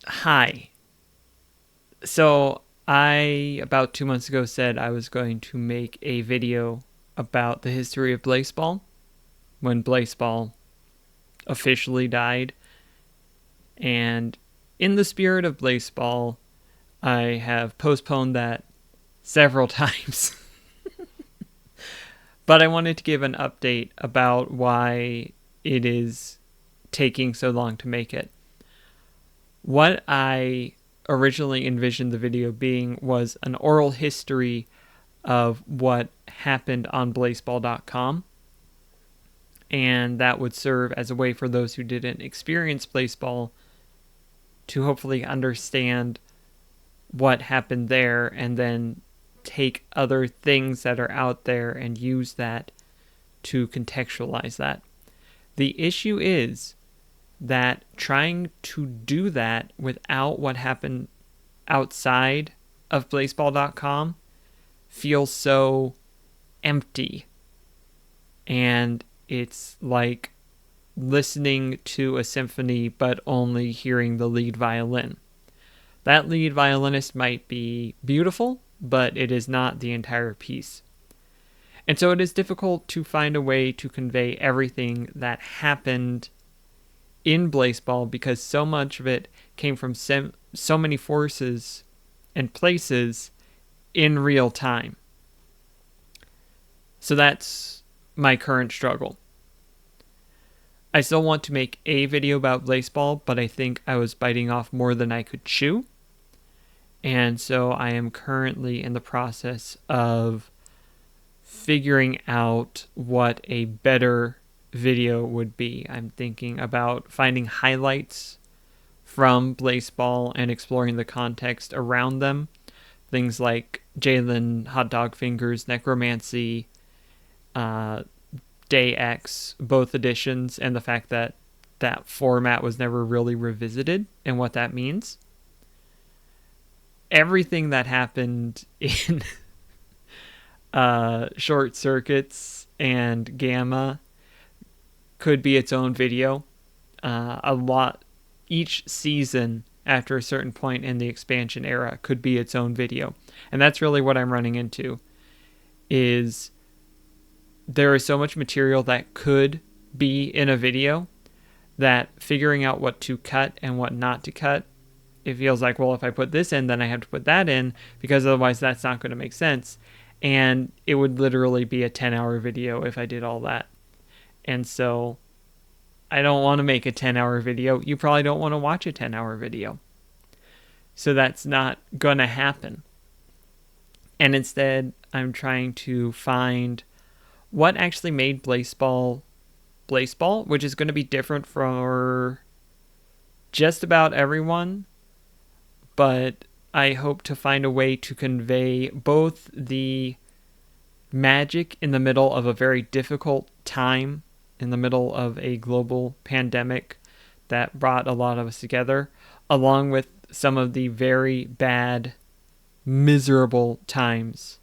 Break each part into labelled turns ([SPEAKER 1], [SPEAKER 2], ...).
[SPEAKER 1] Hi. So, I, about 2 months ago, said I was going to make a video about the history of Blaseball when Blaseball officially died. And in the spirit of Blaseball, I have postponed that several times. But I wanted to give an update about why it is taking so long to make it. What I originally envisioned the video being was an oral history of what happened on Blaseball.com, and that would serve as a way for those who didn't experience Blaseball to hopefully understand what happened there and then take other things that are out there and use that to contextualize that. The issue is that trying to do that without what happened outside of Blaseball.com feels so empty. And it's like listening to a symphony but only hearing the lead violin. That lead violinist might be beautiful, but it is not the entire piece. And so it is difficult to find a way to convey everything that happened in Blaseball because so much of it came from so many forces and places in real time. So that's my current struggle. I still want to make a video about Blaseball, but I think I was biting off more than I could chew. And so I am currently in the process of figuring out what a better video would be. I'm thinking about finding highlights from Blaseball and exploring the context around them. Things like Jalen Hot Dog Fingers, Necromancy, Day X, both editions, and the fact that that format was never really revisited and what that means. Everything that happened in Short Circuits and Gamma could be its own video. Each season after a certain point in the expansion era could be its own video. And that's really what I'm running into, is there is so much material that could be in a video that figuring out what to cut and what not to cut, it feels like, well, if I put this in, then I have to put that in, because otherwise that's not going to make sense. And it would literally be a 10-hour video if I did all that. And so I don't want to make a 10-hour video. You probably don't want to watch a 10-hour video. So that's not going to happen. And instead, I'm trying to find what actually made Blaseball, which is going to be different for just about everyone. But I hope to find a way to convey both the magic in the middle of a very difficult time, in the middle of a global pandemic that brought a lot of us together, along with some of the very bad, miserable times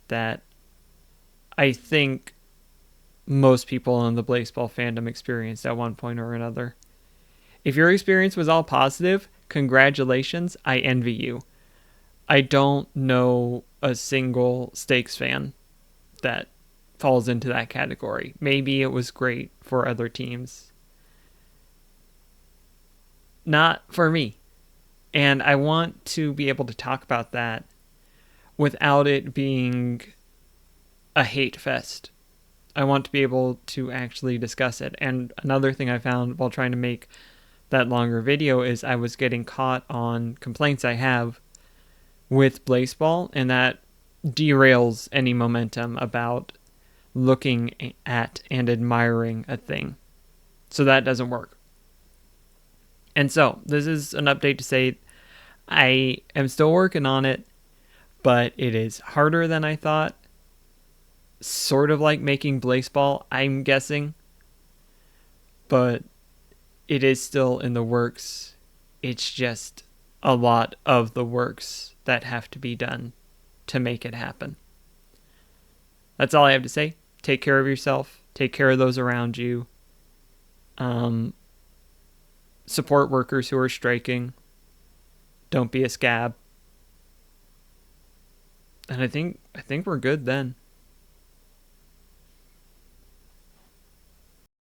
[SPEAKER 1] that I think most people in the Blaseball fandom experienced at one point or another. If your experience was all positive, congratulations, I envy you. I don't know a single Stakes fan that falls into that category. Maybe it was great for other teams. Not for me. And I want to be able to talk about that without it being a hate fest. I want to be able to actually discuss it. And another thing I found while trying to make that longer video is I was getting caught on complaints I have with Blaseball, and that derails any momentum about looking at and admiring a thing. So that doesn't work. And so this is an update to say I am still working on it, but it is harder than I thought. Sort of like making Blaseball, I'm guessing. But it is still in the works. It's just a lot of the works that have to be done to make it happen. That's all I have to say. Take care of yourself. Take care of those around you. Support workers who are striking. don't be a scab. And I think we're good then.